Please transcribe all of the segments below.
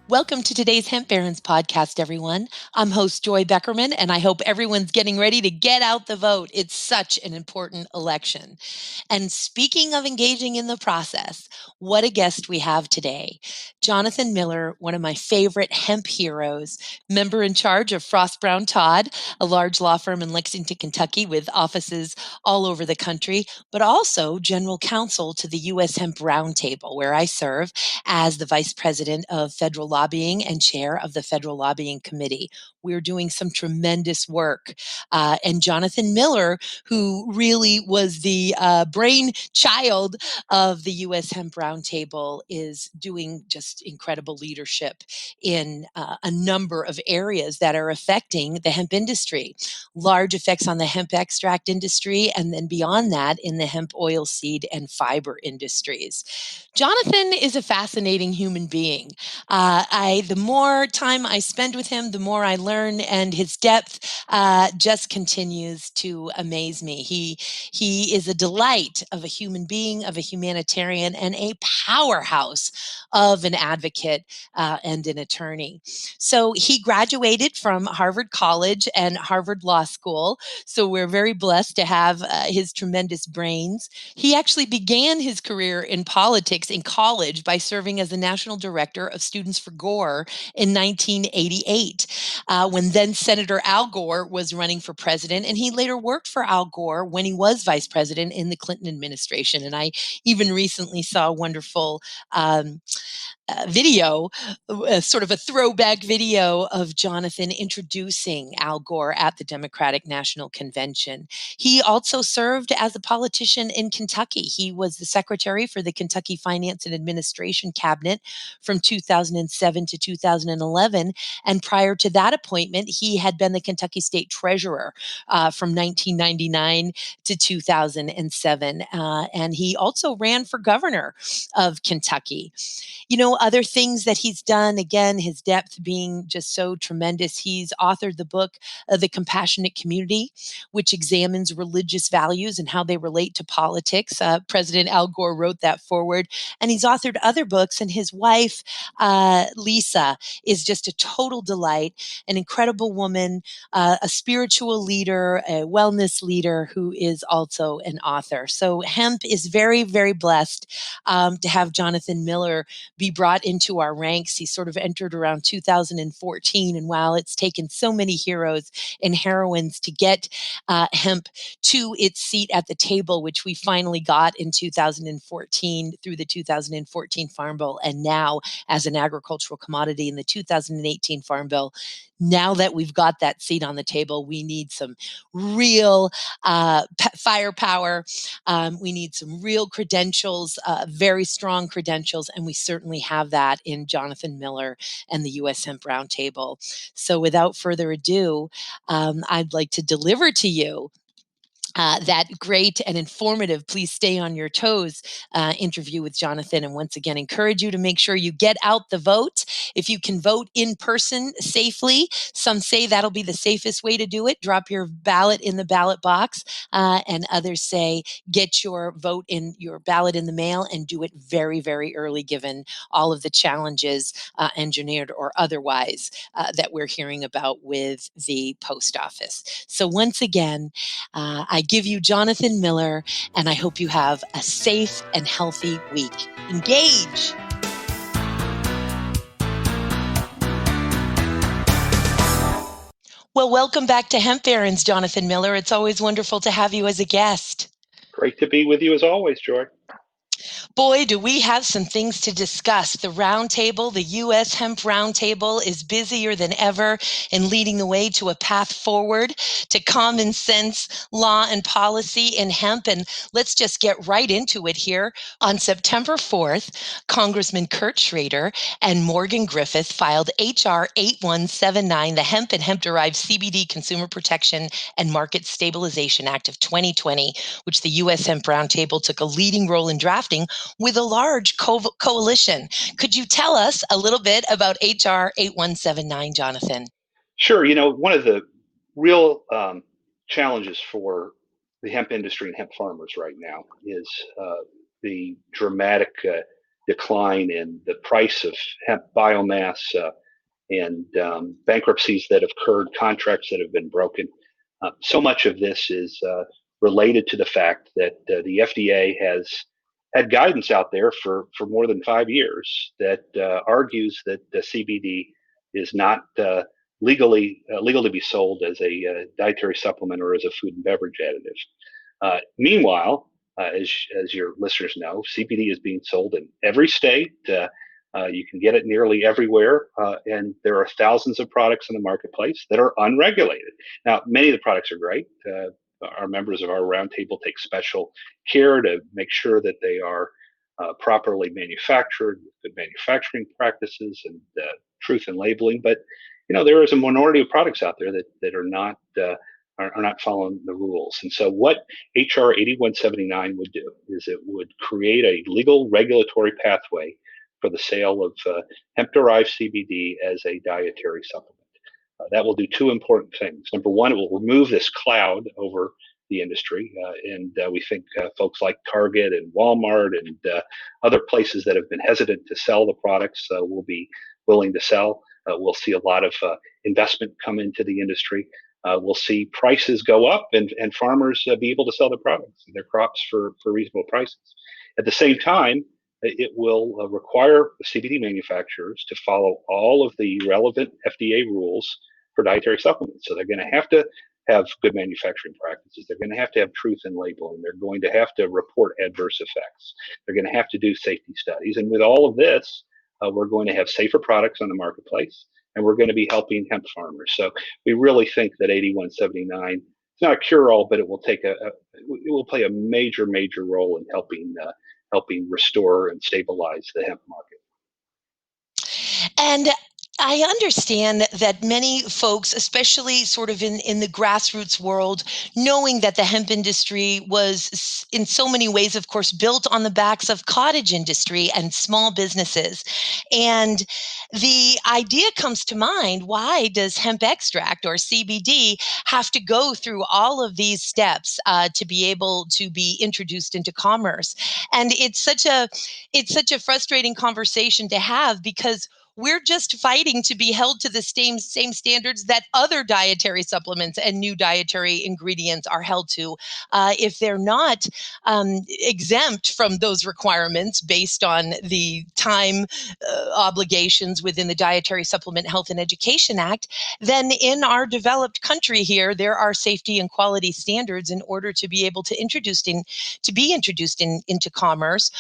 Welcome to today's Hemp Barons podcast, everyone. I'm host Joy Beckerman, and I hope everyone's getting ready to get out the vote. It's such an important election. And speaking of engaging in the process, what a guest we have today. Jonathan Miller, one of my favorite hemp heroes, member in charge of Frost Brown Todd, a large law firm in Lexington, Kentucky, with offices all over the country, but also general counsel to the U.S. Hemp Roundtable, where I serve as the vice president of federal lobbying and chair of the Federal Lobbying Committee. We're doing some tremendous work. And Jonathan Miller, who really was the brainchild of the U.S. Hemp Roundtable, is doing just incredible leadership in a number of areas that are affecting the hemp industry. Large effects on the hemp extract industry, and then beyond that in the hemp oil seed and fiber industries. Jonathan is a fascinating human being. The more time I spend with him, the more I learn, and his depth just continues to amaze me. He is a delight of a human being, of a humanitarian, and a powerhouse of an advocate and an attorney. So he graduated from Harvard College and Harvard Law School. So we're very blessed to have his tremendous brains. He actually began his career in politics in college by serving as the national director of Students for Gore in 1988, when then Senator Al Gore was running for president. And he later worked for Al Gore when he was vice president in the Clinton administration. And I even recently saw a wonderful video, sort of a throwback video of Jonathan introducing Al Gore at the Democratic National Convention. He also served as a politician in Kentucky. He was the secretary for the Kentucky Finance and Administration Cabinet from 2007 to 2011. And prior to that appointment, he had been the Kentucky State Treasurer from 1999 to 2007. And he also ran for governor of Kentucky. You know, other things that he's done, again, his depth being just so tremendous. He's authored the book, The Compassionate Community, which examines religious values and how they relate to politics. President Al Gore wrote that forward. And he's authored other books. And his wife, Lisa, is just a total delight, an incredible woman, a spiritual leader, a wellness leader who is also an author. So hemp is very, very blessed to have Jonathan Miller be brought into our ranks. He sort of entered around 2014. And while it's taken so many heroes and heroines to get hemp to its seat at the table, which we finally got in 2014 through the 2014 Farm Bill, and now as an agricultural commodity in the 2018 Farm Bill, now that we've got that seat on the table, we need some real firepower. We need some real credentials, very strong credentials, and we certainly have that in Jonathan Miller and the U.S. Hemp Roundtable. So without further ado, I'd like to deliver to you that great and informative, please stay on your toes interview with Jonathan. And once again, encourage you to make sure you get out the vote. If you can vote in person safely, some say that'll be the safest way to do it. Drop your ballot in the ballot box. And others say get your vote in your ballot in the mail and do it very, very early, given all of the challenges, engineered or otherwise, that we're hearing about with the post office. So once again, I give you Jonathan Miller, and I hope you have a safe and healthy week. Engage. Well, welcome back to Hemp Barons, Jonathan Miller. It's always wonderful to have you as a guest. Great to be with you as always, Joy. Boy, do we have some things to discuss. The roundtable, the U.S. Hemp Roundtable, is busier than ever in leading the way to a path forward to common sense law and policy in hemp. And let's just get right into it here. On September 4th, Congressman Kurt Schrader and Morgan Griffith filed H.R. 8179, the Hemp and Hemp-Derived CBD Consumer Protection and Market Stabilization Act of 2020, which the U.S. Hemp Roundtable took a leading role in drafting with a large coalition. Could you tell us a little bit about H.R. 8179, Jonathan? Sure. You know, one of the real challenges for the hemp industry and hemp farmers right now is the dramatic decline in the price of hemp biomass, and bankruptcies that have occurred, contracts that have been broken. So much of this is related to the fact that the FDA has had guidance out there for more than 5 years that argues that the CBD is not legal to be sold as a dietary supplement or as a food and beverage additive. Meanwhile, as your listeners know, CBD is being sold in every state. You can get it nearly everywhere, and there are thousands of products in the marketplace that are unregulated. Now, many of the products are great. Our members of our roundtable take special care to make sure that they are properly manufactured, with good manufacturing practices and truth in labeling. But there is a minority of products out there that are not following the rules. And so what HR 8179 would do is it would create a legal regulatory pathway for the sale of hemp-derived CBD as a dietary supplement. That will do two important things. Number one, it will remove this cloud over the industry, and we think folks like Target and Walmart and other places that have been hesitant to sell the products will be willing to sell. We'll see a lot of investment come into the industry. We'll see prices go up and farmers be able to sell their products, their crops for reasonable prices. At the same time, it will require CBD manufacturers to follow all of the relevant FDA rules for dietary supplements. So they're going to have good manufacturing practices. They're going to have truth in labeling. They're going to have to report adverse effects. They're going to have to do safety studies. And with all of this, we're going to have safer products on the marketplace, and we're going to be helping hemp farmers. So we really think that 8179 is not a cure-all, but it will play a major role in helping restore and stabilize the hemp market. And I understand that many folks, especially sort of in the grassroots world, knowing that the hemp industry was in so many ways, of course, built on the backs of cottage industry and small businesses. And the idea comes to mind, why does hemp extract or CBD have to go through all of these steps to be able to be introduced into commerce? And it's such a frustrating conversation to have, because we're just fighting to be held to the same standards that other dietary supplements and new dietary ingredients are held to. If they're not exempt from those requirements based on the time obligations within the Dietary Supplement Health and Education Act, then in our developed country here, there are safety and quality standards in order to be able to be introduced into commerce,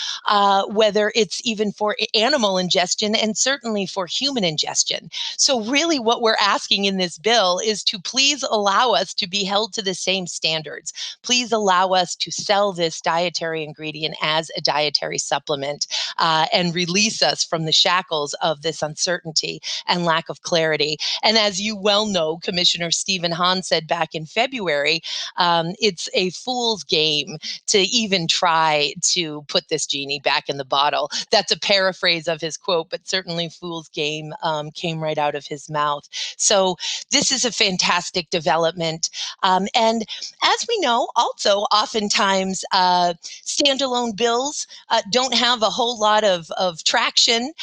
whether it's even for animal ingestion and certainly for human ingestion. So really what we're asking in this bill is to please allow us to be held to the same standards. Please allow us to sell this dietary ingredient as a dietary supplement, and release us from the shackles of this uncertainty and lack of clarity. And as you well know, Commissioner Stephen Hahn said back in February, it's a fool's game to even try to put this genie back in the bottle. That's a paraphrase of his quote, but certainly fool's game came right out of his mouth. So this is a fantastic development. And as we know, also oftentimes standalone bills don't have a whole lot of traction.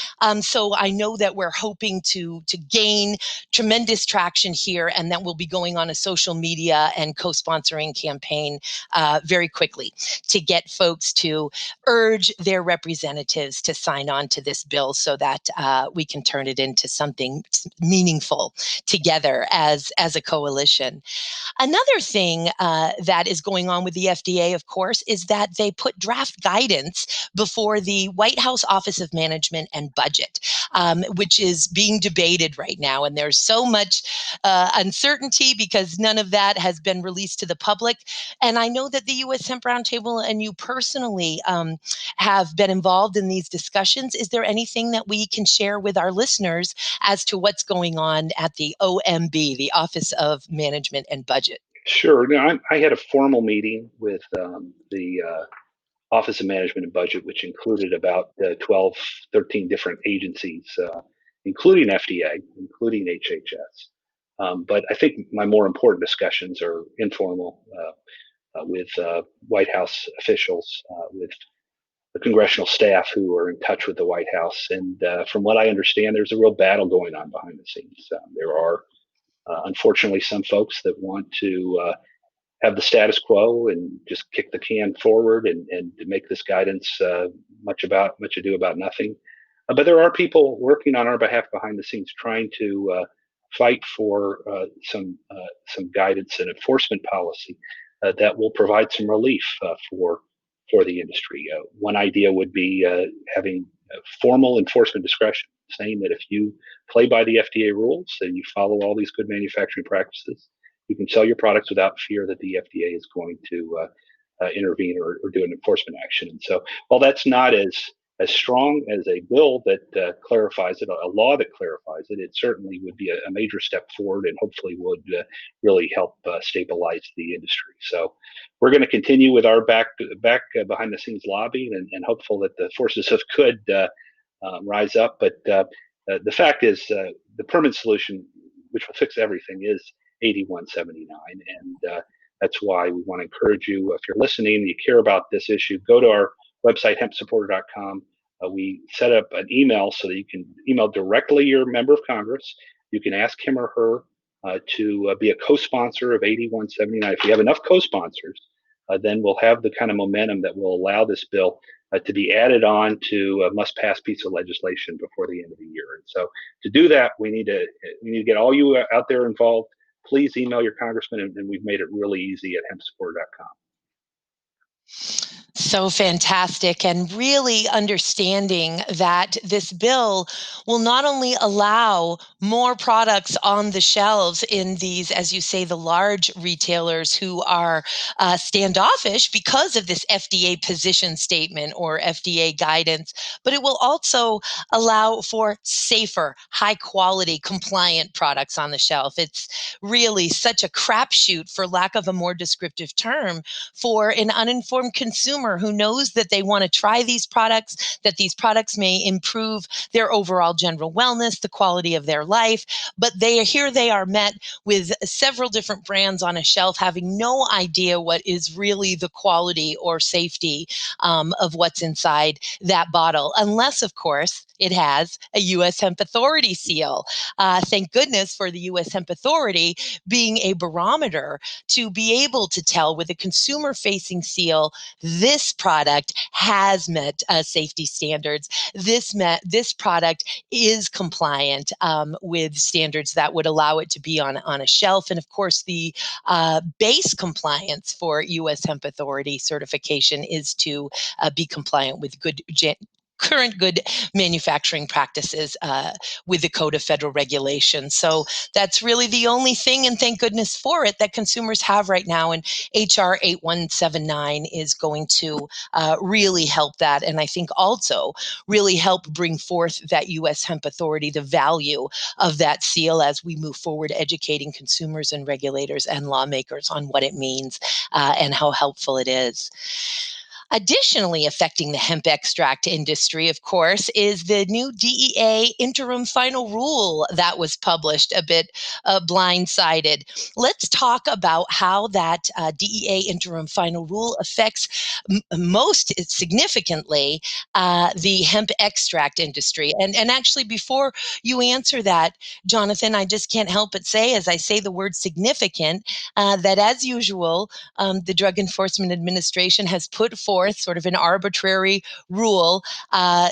So I know that we're hoping to gain tremendous traction here, and that we'll be going on a social media and co-sponsoring campaign very quickly to get folks to urge their representatives to sign on to this bill, so that we can turn it into something meaningful together as a coalition. Another thing that is going on with the FDA, of course, is that they put draft guidance before the White House Office of Management and Budget, which is being debated right now. And there's so much uncertainty because none of that has been released to the public. And I know that the U.S. Hemp Roundtable and you personally have been involved in these discussions. Is there anything that we can share with our listeners as to what's going on at the OMB, the Office of Management and Budget? Sure. No, I had a formal meeting with the Office of Management and Budget, which included about 12, 13 different agencies, including FDA, including HHS. But I think my more important discussions are informal with White House officials, with congressional staff who are in touch with the White House. And from what I understand, there's a real battle going on behind the scenes. There are, unfortunately, some folks that want to have the status quo and just kick the can forward and to make this guidance much ado about nothing. But there are people working on our behalf behind the scenes, trying to fight for some guidance and enforcement policy that will provide some relief for the industry. One idea would be having formal enforcement discretion, saying that if you play by the FDA rules and you follow all these good manufacturing practices, you can sell your products without fear that the FDA is going to intervene or do an enforcement action. And so, while that's not as strong as a bill that clarifies it, a law that clarifies it, it certainly would be a major step forward and hopefully would really help stabilize the industry. So we're going to continue with our back behind the scenes lobbying and hopeful that the forces of good rise up. But the fact is, the permanent solution, which will fix everything, is 8179, and that's why we want to encourage you, if you're listening and you care about this issue, go to our website, hempsupporter.com. We set up an email so that you can email directly your member of Congress. You can ask him or her to be a co-sponsor of 8179. If we have enough co-sponsors, then we'll have the kind of momentum that will allow this bill to be added on to a must-pass piece of legislation before the end of the year. And so to do that, we need to get all you out there involved. Please email your congressman, and we've made it really easy at hempsupporter.com. So fantastic, and really understanding that this bill will not only allow more products on the shelves in these, as you say, the large retailers who are standoffish because of this FDA position statement or FDA guidance, but it will also allow for safer, high quality, compliant products on the shelf. It's really such a crapshoot, for lack of a more descriptive term, for an uninformed consumer who knows that they want to try these products, that these products may improve their overall general wellness, the quality of their life, but they are met with several different brands on a shelf, having no idea what is really the quality or safety of what's inside that bottle, unless, of course, it has a U.S. Hemp Authority seal. Thank goodness for the U.S. Hemp Authority being a barometer to be able to tell with a consumer-facing seal, this product has met safety standards. This product is compliant with standards that would allow it to be on a shelf. And of course, the base compliance for U.S. Hemp Authority certification is to be compliant with current good manufacturing practices with the Code of Federal Regulations. So that's really the only thing, and thank goodness for it, that consumers have right now. And HR 8179 is going to really help that. And I think also really help bring forth that U.S. Hemp Authority, the value of that seal as we move forward, educating consumers and regulators and lawmakers on what it means and how helpful it is. Additionally, affecting the hemp extract industry, of course, is the new DEA interim final rule that was published, a bit blindsided. Let's talk about how that DEA interim final rule affects most significantly the hemp extract industry. And actually, before you answer that, Jonathan, I just can't help but say, as I say the word significant, that as usual, the Drug Enforcement Administration has put forth sort of an arbitrary rule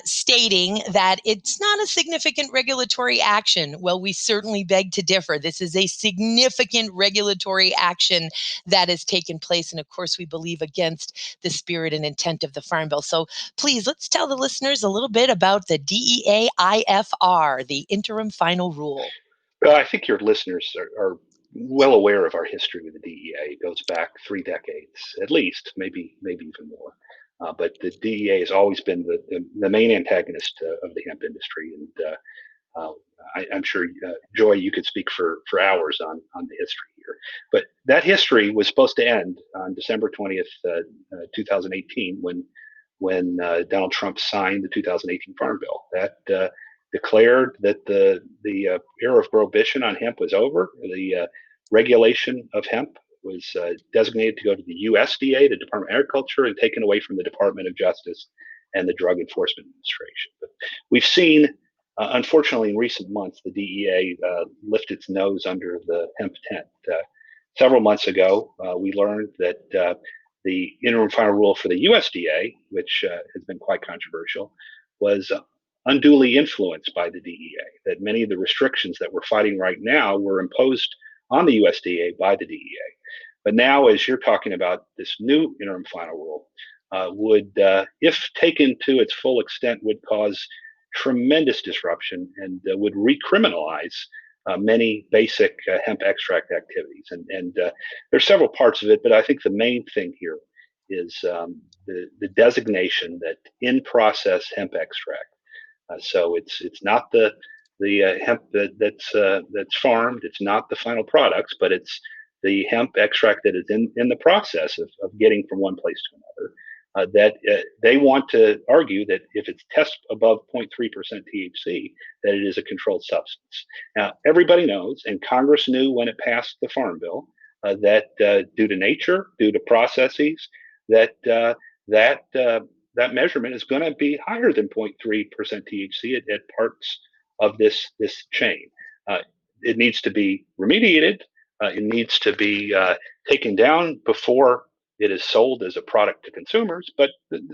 stating that it's not a significant regulatory action. Well, we certainly beg to differ. This is a significant regulatory action that has taken place. And of course, we believe against the spirit and intent of the Farm Bill. So please, let's tell the listeners a little bit about the DEA IFR, the interim final rule. Well, I think your listeners are well aware of our history with the DEA. It goes back 3 decades, at least, maybe even more. But the DEA has always been the main antagonist of the hemp industry, and I'm sure, Joy, you could speak for hours on the history here. But that history was supposed to end on December 20th, 2018, when Donald Trump signed the 2018 Farm Bill. That declared that the era of prohibition on hemp was over. The regulation of hemp was designated to go to the USDA, the Department of Agriculture, and taken away from the Department of Justice and the Drug Enforcement Administration. But we've seen, unfortunately, in recent months, the DEA lift its nose under the hemp tent. Several months ago, we learned that the interim final rule for the USDA, which has been quite controversial, was unduly influenced by the DEA, that many of the restrictions that we're fighting right now were imposed on the USDA by the DEA. But now, as you're talking about, this new interim final rule would, if taken to its full extent, would cause tremendous disruption and would recriminalize many basic hemp extract activities. And there's several parts of it, but I think the main thing here is the designation that in-process hemp extract. So it's not the hemp that's farmed. It's not the final products, but it's the hemp extract that is in the process of getting from one place to another. That they want to argue that if it's test above 0.3% THC, that it is a controlled substance. Now, everybody knows, and Congress knew when it passed the Farm Bill, that due to nature, due to processes, that that measurement is going to be higher than 0.3% THC at parts of this chain. It needs to be remediated. It needs to be taken down before it is sold as a product to consumers, but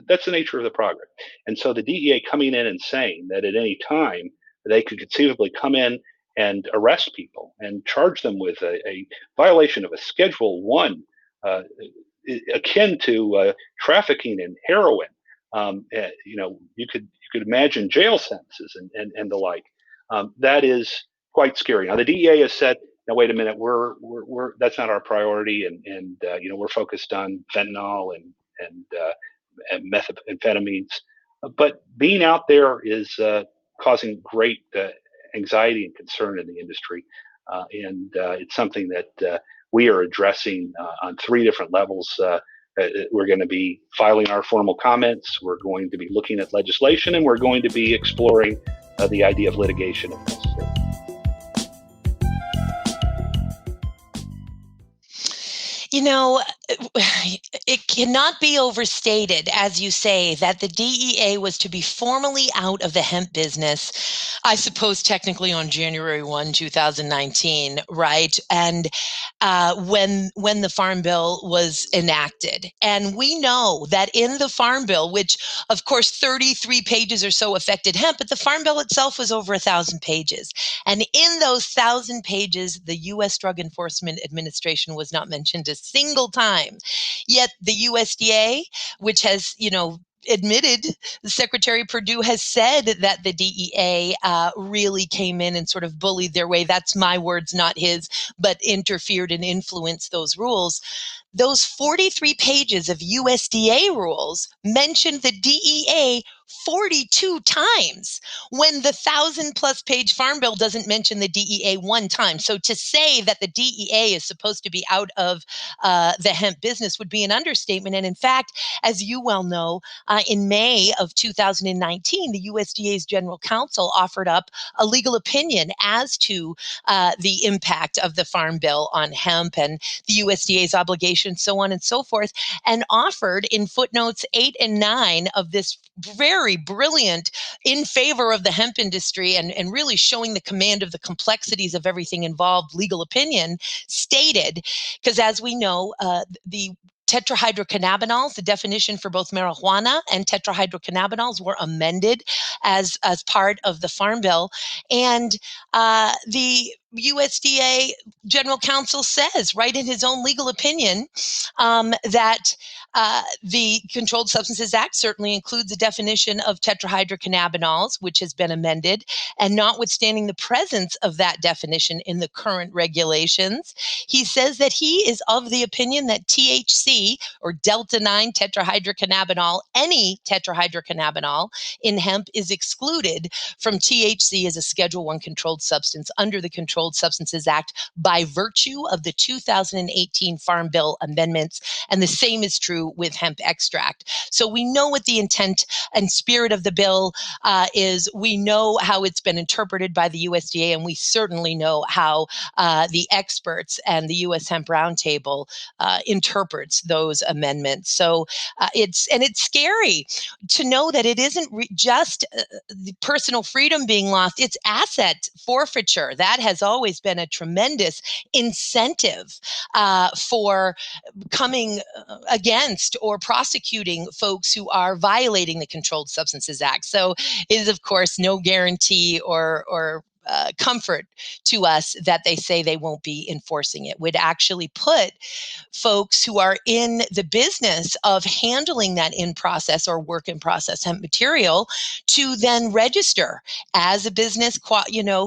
that's the nature of the product. And so the DEA coming in and saying that at any time they could conceivably come in and arrest people and charge them with a violation of a Schedule 1 akin to trafficking in heroin. You could imagine jail sentences and the like. That is quite scary. Now the DEA has said, "Now wait a minute, we're that's not our priority, and we're focused on fentanyl and methamphetamines." But being out there is causing great anxiety and concern in the industry, and it's something that we are addressing on 3 different levels. We're going to be filing our formal comments. We're going to be looking at legislation, and we're going to be exploring the idea of litigation if necessary. It cannot be overstated, as you say, that the DEA was to be formally out of the hemp business, I suppose technically on January 1, 2019, right? And when the Farm Bill was enacted. And we know that in the Farm Bill, which of course 33 pages or so affected hemp, but the Farm Bill itself was over 1,000 pages. And in those 1,000 pages, the U.S. Drug Enforcement Administration was not mentioned a single time. Yet the USDA, which has, admitted, Secretary Perdue has said that the DEA really came in and sort of bullied their way. That's my words, not his, but interfered and influenced those rules. Those 43 pages of USDA rules mentioned the DEA 42 times when the 1,000+ page Farm Bill doesn't mention the DEA one time. So to say that the DEA is supposed to be out of the hemp business would be an understatement. And in fact, as you well know, in May of 2019, the USDA's general counsel offered up a legal opinion as to the impact of the Farm Bill on hemp and the USDA's obligation, so on and so forth, and offered in footnotes 8 and 9 of this very brilliant in favor of the hemp industry and really showing the command of the complexities of everything involved legal opinion, stated, because as we know, the tetrahydrocannabinols, the definition for both marijuana and tetrahydrocannabinols were amended as part of the Farm Bill. And the USDA general counsel says, right in his own legal opinion, that the Controlled Substances Act certainly includes a definition of tetrahydrocannabinols, which has been amended, and notwithstanding the presence of that definition in the current regulations, he says that he is of the opinion that THC, or delta-9 tetrahydrocannabinol, any tetrahydrocannabinol in hemp, is excluded from THC as a Schedule 1 controlled substance under the Controlled Controlled Substances Act by virtue of the 2018 Farm Bill amendments. And the same is true with hemp extract. So we know what the intent and spirit of the bill is. We know how it's been interpreted by the USDA, and we certainly know how the experts and the U.S. Hemp Roundtable interprets those amendments. So it's scary to know that it isn't just the personal freedom being lost, it's asset forfeiture. That has always been a tremendous incentive for coming against or prosecuting folks who are violating the Controlled Substances Act. So it is, of course, no guarantee or comfort to us that they say they won't be enforcing it. Would actually put folks who are in the business of handling that in process or work in process hemp material to then register as a business,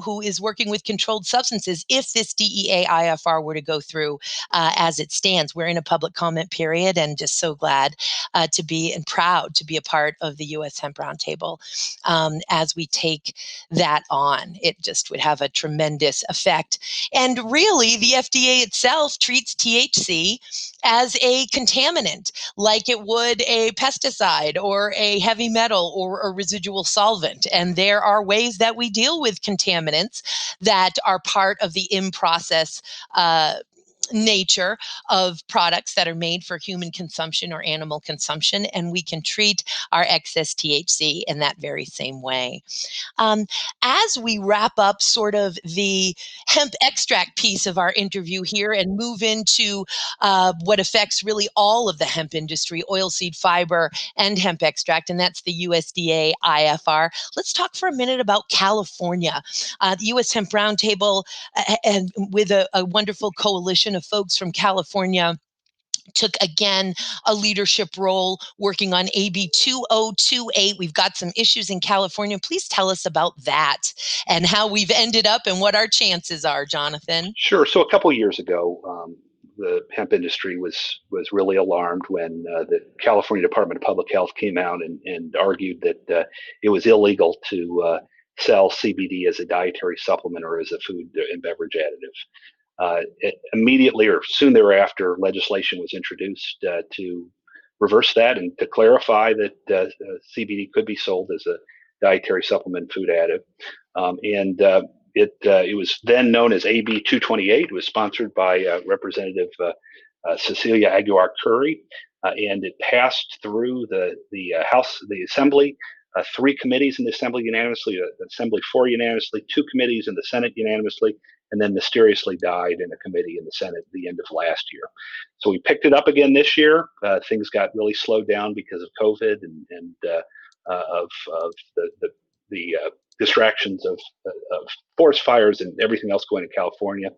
who is working with controlled substances if this DEA IFR were to go through as it stands. We're in a public comment period, and just so glad to be and proud to be a part of the U.S. Hemp Roundtable as we take that on. It just would have a tremendous effect. And really, the FDA itself treats THC as a contaminant, like it would a pesticide or a heavy metal or a residual solvent. And there are ways that we deal with contaminants that are part of the in-process nature of products that are made for human consumption or animal consumption, and we can treat our excess THC in that very same way. As we wrap up sort of the hemp extract piece of our interview here and move into what affects really all of the hemp industry, oilseed fiber and hemp extract, and that's the USDA IFR, let's talk for a minute about California. The U.S. Hemp Roundtable, and with a wonderful coalition of folks from California, took again a leadership role working on AB 2028. We've got some issues in California. Please tell us about that and how we've ended up and what our chances are, Jonathan. Sure. So a couple of years ago, the hemp industry was really alarmed when the California Department of Public Health came out and argued that it was illegal to sell CBD as a dietary supplement or as a food and beverage additive. Immediately or soon thereafter, legislation was introduced to reverse that and to clarify that CBD could be sold as a dietary supplement food additive. It was then known as AB 228. It was sponsored by Representative Cecilia Aguilar Curry, and it passed through the House, the Assembly, 3 committees in the Assembly unanimously, the Assembly 4 unanimously, 2 committees in the Senate unanimously, and then mysteriously died in a committee in the Senate at the end of last year. So we picked it up again this year. Things got really slowed down because of COVID and of the distractions of forest fires and everything else going in California.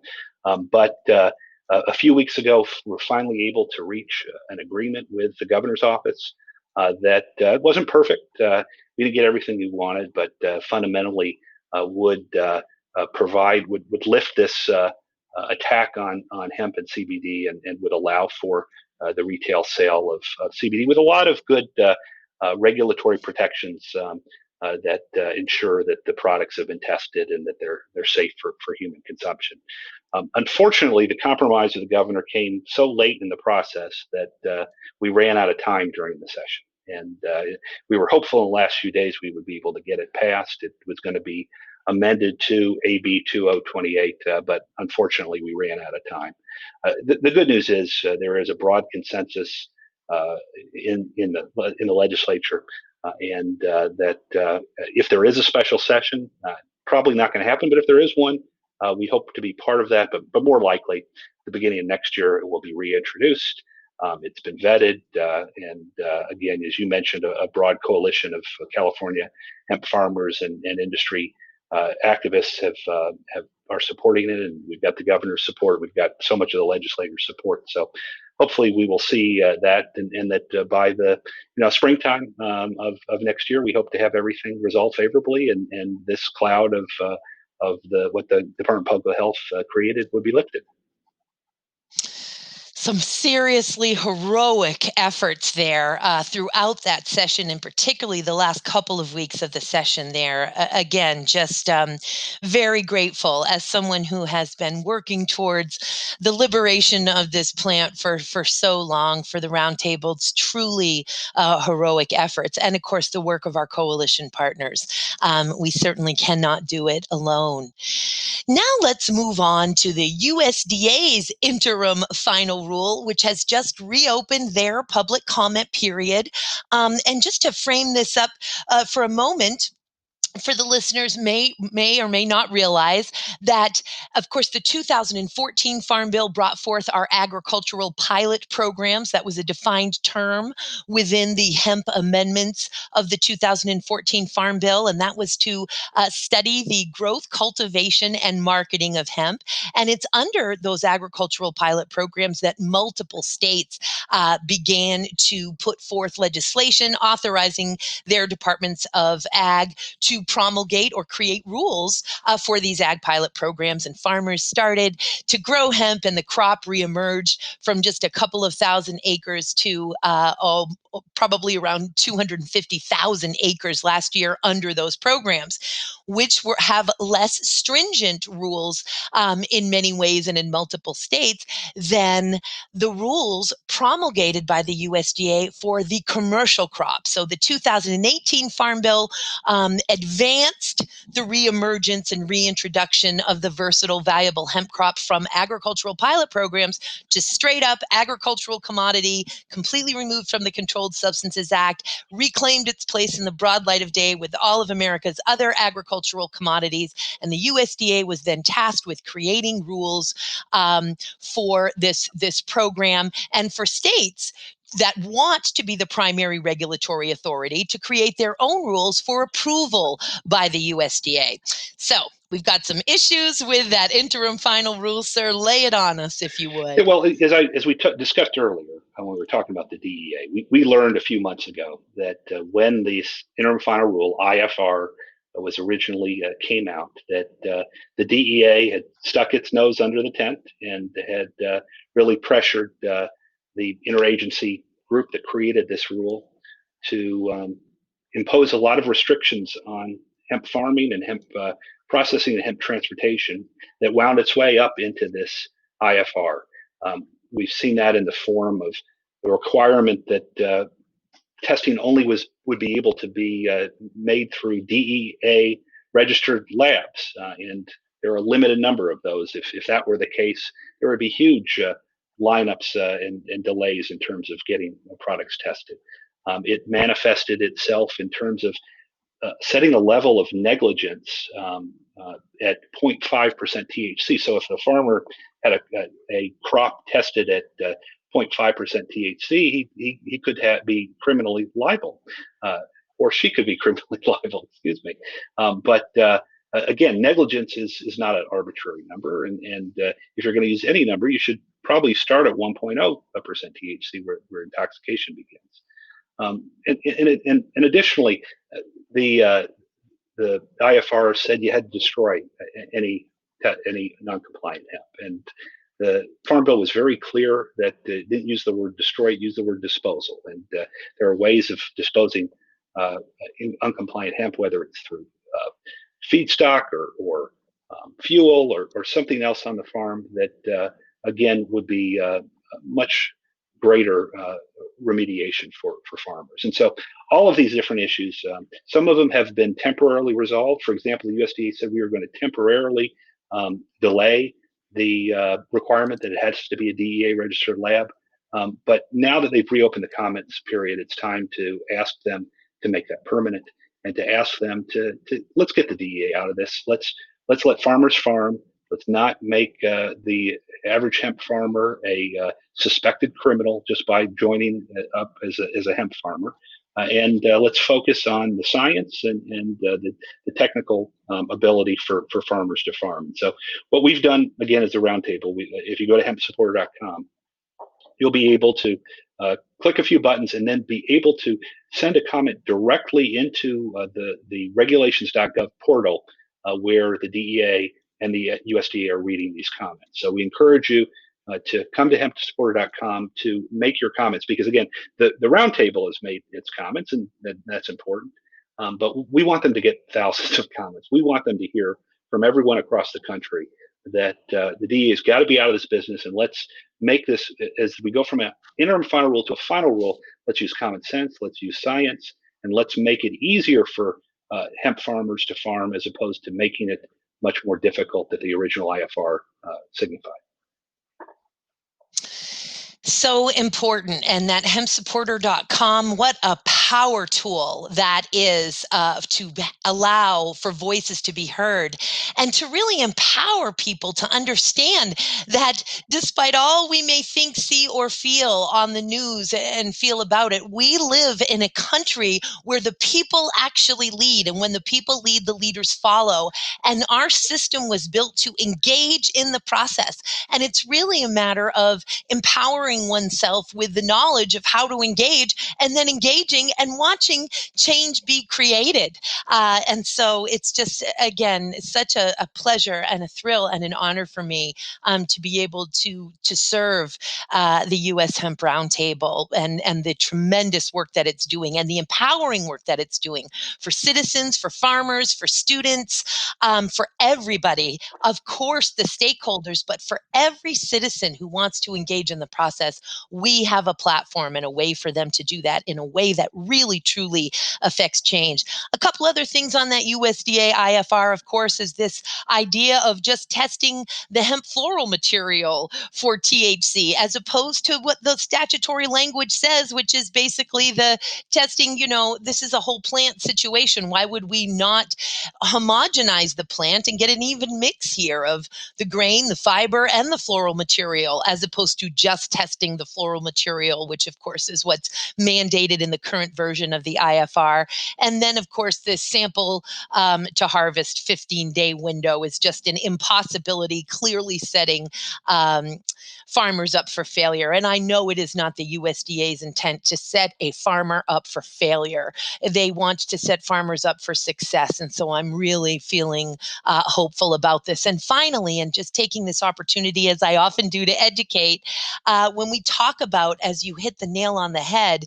But a few weeks ago, we're finally able to reach an agreement with the governor's office that wasn't perfect. We didn't get everything we wanted, but fundamentally would lift this attack on hemp and CBD and would allow for the retail sale of CBD with a lot of good regulatory protections that ensure that the products have been tested and that they're safe for human consumption. Unfortunately, the compromise of the governor came so late in the process that we ran out of time during the session. And we were hopeful in the last few days we would be able to get it passed. It was going to be amended to AB 2028, but unfortunately we ran out of time. The good news is there is a broad consensus in the legislature, and that if there is a special session, probably not going to happen, but if there is one, we hope to be part of that, but more likely, the beginning of next year, it will be reintroduced. It's been vetted, and again, as you mentioned, a broad coalition of California hemp farmers and industry activists are supporting it, and we've got the governor's support. We've got so much of the legislator's support. So hopefully, we will see that, and that by the springtime of next year, we hope to have everything resolved favorably, and this cloud of what the Department of Public Health created would be lifted. some seriously heroic efforts there throughout that session, and particularly the last couple of weeks of the session there. Again, just very grateful as someone who has been working towards the liberation of this plant for so long, for the Roundtable. It's truly heroic efforts. And of course, the work of our coalition partners. We certainly cannot do it alone. Now let's move on to the USDA's interim final rule, which has just reopened their public comment period. And just to frame this up for a moment, for the listeners may or may not realize that, of course, the 2014 Farm Bill brought forth our agricultural pilot programs. That was a defined term within the hemp amendments of the 2014 Farm Bill, and that was to study the growth, cultivation, and marketing of hemp. And it's under those agricultural pilot programs that multiple states began to put forth legislation authorizing their departments of ag to promulgate or create rules for these ag pilot programs. And farmers started to grow hemp, and the crop reemerged from just a couple of thousand acres to probably around 250,000 acres last year under those programs, which have less stringent rules in many ways and in multiple states than the rules promulgated by the USDA for the commercial crop. So the 2018 Farm Bill advanced the reemergence and reintroduction of the versatile, valuable hemp crop from agricultural pilot programs to straight up agricultural commodity, completely removed from the Controlled Substances Act, reclaimed its place in the broad light of day with all of America's other agricultural commodities. And the USDA was then tasked with creating rules for this program, and for states that want to be the primary regulatory authority to create their own rules for approval by the USDA. So we've got some issues with that interim final rule, sir. Lay it on us, if you would. Yeah, well, as we discussed earlier when we were talking about the DEA, we learned a few months ago that when the interim final rule (IFR) was originally came out, that the DEA had stuck its nose under the tent and had really pressured the interagency group that created this rule to impose a lot of restrictions on hemp farming and hemp processing and hemp transportation that wound its way up into this IFR. We've seen that in the form of the requirement that testing only would be able to be made through DEA registered labs, and there are a limited number of those. If that were the case, there would be huge lineups and delays in terms of getting products tested. It manifested itself in terms of setting a level of negligence at 0.5% THC. So if the farmer had a crop tested at 0.5% THC, he could be criminally liable, or she could be criminally liable, excuse me. But again, negligence is not an arbitrary number. And if you're going to use any number, you should probably start at 1.0% THC where intoxication begins. And additionally, the IFR said you had to destroy any non-compliant hemp, and the Farm Bill was very clear that it didn't use the word destroy, it used the word disposal. And there are ways of disposing uncompliant hemp, whether it's through feedstock or fuel or something else on the farm that again would be much greater remediation for farmers. And so all of these different issues, some of them have been temporarily resolved. For example, the USDA said we were going to temporarily delay the requirement that it has to be a DEA registered lab. But now that they've reopened the comments period, it's time to ask them to make that permanent and to ask them to let's get the DEA out of this. Let's let farmers farm. Let's not make the average hemp farmer a suspected criminal just by joining up as a hemp farmer. And let's focus on the science and the technical ability for farmers to farm. So what we've done, again, as a roundtable, if you go to hempsupporter.com, you'll be able to click a few buttons and then be able to send a comment directly into the regulations.gov portal where the DEA and the USDA are reading these comments. So we encourage you to come to hemp-supporter.com to make your comments, because again, the roundtable has made its comments, and that's important. But we want them to get thousands of comments. We want them to hear from everyone across the country that the DEA has got to be out of this business, and let's make this, as we go from an interim final rule to a final rule, let's use common sense, let's use science, and let's make it easier for hemp farmers to farm, as opposed to making it much more difficult that the original IFR signified. So important. And that hemp-supporter.com, what a power tool that is to allow for voices to be heard and to really empower people to understand that despite all we may think, see, or feel on the news and feel about it, we live in a country where the people actually lead. And when the people lead, the leaders follow. And our system was built to engage in the process. And it's really a matter of empowering oneself with the knowledge of how to engage, and then engaging and watching change be created. And so it's just, again, such a pleasure and a thrill and an honor for me to be able to serve the U.S. Hemp Roundtable and the tremendous work that it's doing and the empowering work that it's doing for citizens, for farmers, for students, for everybody, of course, the stakeholders, but for every citizen who wants to engage in the process. We have a platform and a way for them to do that in a way that really, truly affects change. A couple other things on that USDA IFR, of course, is this idea of just testing the hemp floral material for THC, as opposed to what the statutory language says, which is basically the testing, this is a whole plant situation. Why would we not homogenize the plant and get an even mix here of the grain, the fiber, and the floral material, as opposed to just testing the floral material, which of course is what's mandated in the current version of the IFR. And then of course this sample to harvest 15-day window is just an impossibility, clearly setting farmers up for failure. And I know it is not the USDA's intent to set a farmer up for failure. They want to set farmers up for success. And so I'm really feeling hopeful about this. And finally, and just taking this opportunity, as I often do, to educate, when we talk about, as you hit the nail on the head,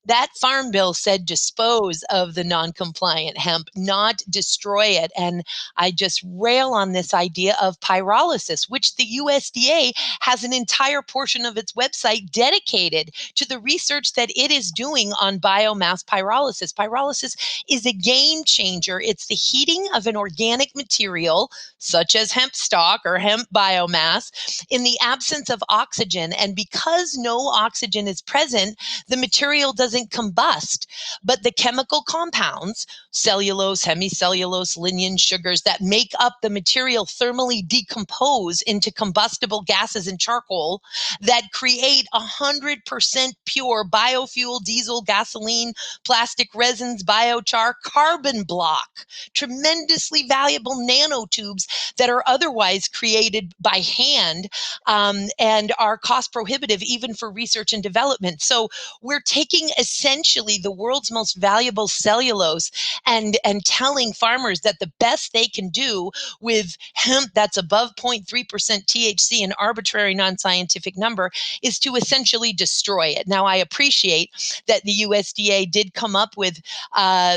that farm bill said dispose of the non-compliant hemp, not destroy it. And I just rail on this idea of pyrolysis, which the USDA has an entire portion of its website dedicated to the research that it is doing on biomass pyrolysis. Pyrolysis is a game changer. It's the heating of an organic material, such as hemp stalk or hemp biomass, in the absence of oxygen. And because no oxygen is present, the material doesn't combust, but the chemical compounds, cellulose, hemicellulose, lignin, sugars that make up the material thermally decompose into combustible gases and charcoal that create 100% pure biofuel, diesel, gasoline, plastic resins, biochar, carbon block, tremendously valuable nanotubes that are otherwise created by hand and are cost prohibitive even for research and development. So we're taking essentially the world's most valuable cellulose and telling farmers that the best they can do with hemp that's above 0.3% THC, an arbitrary non-scientific number, is to essentially destroy it. Now, I appreciate that the USDA did come up with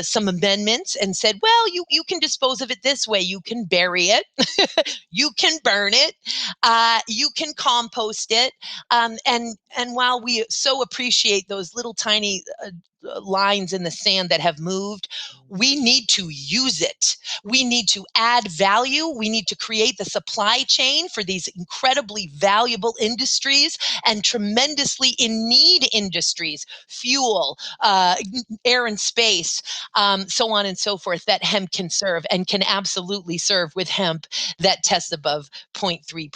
some amendments and said, well, you can dispose of it this way. You can bury it. You can burn it. You can compost it. And while we so appreciate those little tiny lines in the sand that have moved, we need to use it. We need to add value. We need to create the supply chain for these incredibly valuable industries and tremendously in need industries, fuel, air and space, so on and so forth, that hemp can serve and can absolutely serve with hemp that tests above 0.3%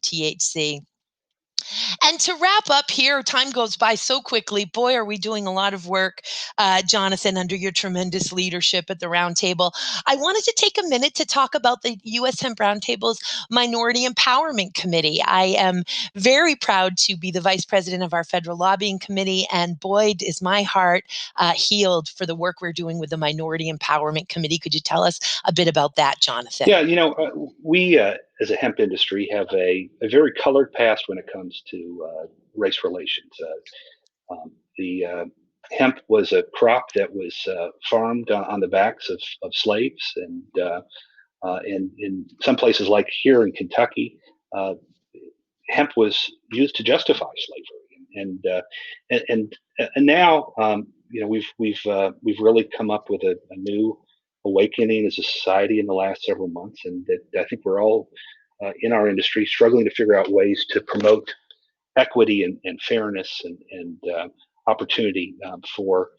THC. And to wrap up here, time goes by so quickly. Boy, are we doing a lot of work, Jonathan, under your tremendous leadership at the Roundtable. I wanted to take a minute to talk about the U.S. Hemp Roundtable's Minority Empowerment Committee. I am very proud to be the vice president of our federal lobbying committee, and boy, is my heart healed for the work we're doing with the Minority Empowerment Committee. Could you tell us a bit about that, Jonathan? Yeah, we as a hemp industry, have a very colored past when it comes to race relations. The hemp was a crop that was farmed on the backs of slaves, and in some places like here in Kentucky, uh, hemp was used to justify slavery, and now we've really come up with a new awakening as a society in the last several months, and that I think we're all in our industry struggling to figure out ways to promote equity and fairness and opportunity for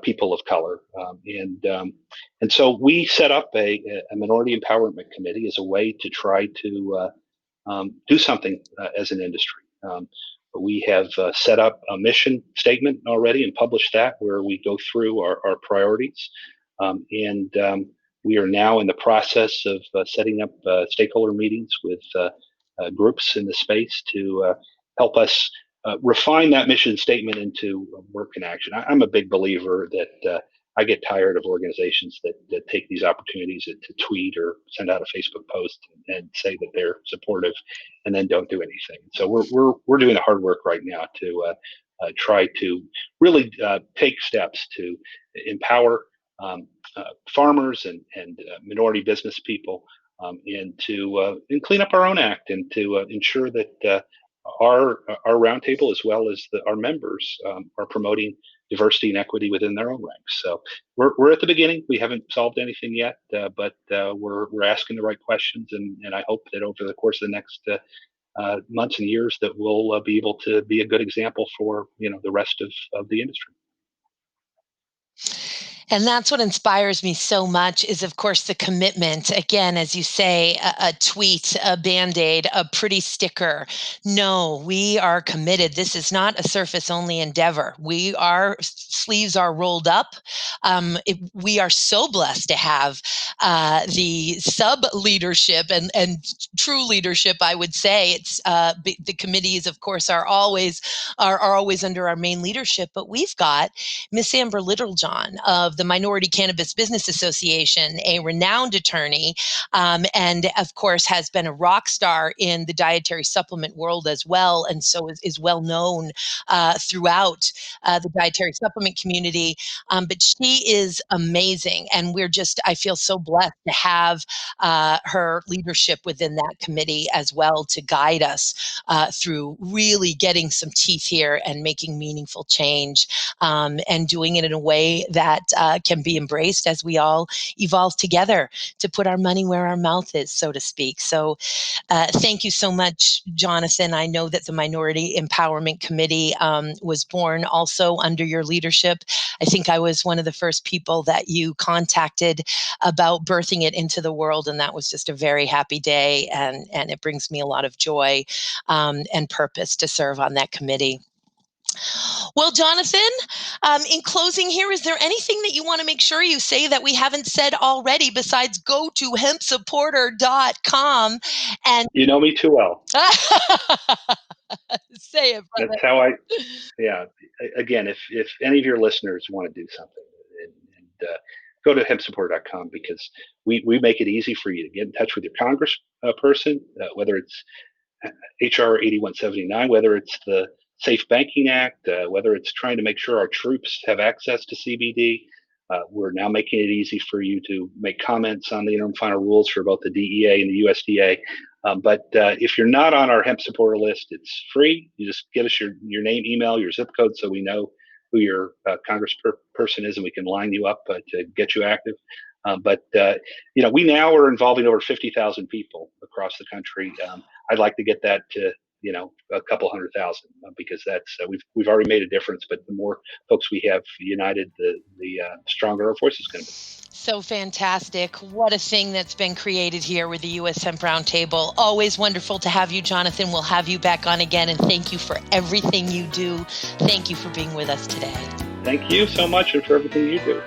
people of color. And so we set up a minority empowerment committee as a way to try to do something as an industry. We have set up a mission statement already and published that, where we go through our priorities. And we are now in the process of setting up stakeholder meetings with groups in the space to help us refine that mission statement into work and action. I'm a big believer that I get tired of organizations that take these opportunities to tweet or send out a Facebook post and say that they're supportive and then don't do anything. So we're doing the hard work right now to try to really take steps to empower farmers and minority business people, and clean up our own act, and to ensure that our roundtable, as well as our members, are promoting diversity and equity within their own ranks. So we're at the beginning. We haven't solved anything yet, but we're asking the right questions, and I hope that over the course of the next months and years that we'll be able to be a good example for the rest of the industry. And that's what inspires me so much is, of course, the commitment. Again, as you say, a tweet, a Band-Aid, a pretty sticker. No, we are committed. This is not a surface-only endeavor. Our sleeves are rolled up. We are so blessed to have the sub-leadership and true leadership, I would say. It's the committees, of course, are always under our main leadership, but we've got Miss Amber Littlejohn of the Minority Cannabis Business Association, a renowned attorney, and of course has been a rock star in the dietary supplement world as well, and so is well known throughout the dietary supplement community. But she is amazing, and I feel so blessed to have her leadership within that committee as well to guide us through really getting some teeth here and making meaningful change, and doing it in a way that can be embraced as we all evolve together to put our money where our mouth is, so to speak. So thank you so much, Jonathan. I know that the Minority Empowerment Committee was born also under your leadership. I think I was one of the first people that you contacted about birthing it into the world, and that was just a very happy day, and it brings me a lot of joy and purpose to serve on that committee. Well, Jonathan, in closing here, is there anything that you want to make sure you say that we haven't said already besides go to hempsupporter.com and You know me too well. say it, brother. That's how yeah. Again, if any of your listeners want to do something, and go to hempsupporter.com, because we make it easy for you to get in touch with your Congress person, whether it's HR 8179, whether it's the Safe Banking Act, whether it's trying to make sure our troops have access to CBD. We're now making it easy for you to make comments on the interim final rules for both the DEA and the USDA. But if you're not on our hemp supporter list, it's free. You just give us your name, email, your zip code, so we know who your congressperson is, and we can line you up to get you active. But we now are involving over 50,000 people across the country. I'd like to get that to a couple 100,000, because that's we've already made a difference. But the more folks we have united, the stronger our voice is going to be. So fantastic. What a thing that's been created here with the U.S. Hemp Roundtable. Always wonderful to have you, Jonathan. We'll have you back on again, and thank you for everything you do. Thank you for being with us today. Thank you so much, and for everything you do.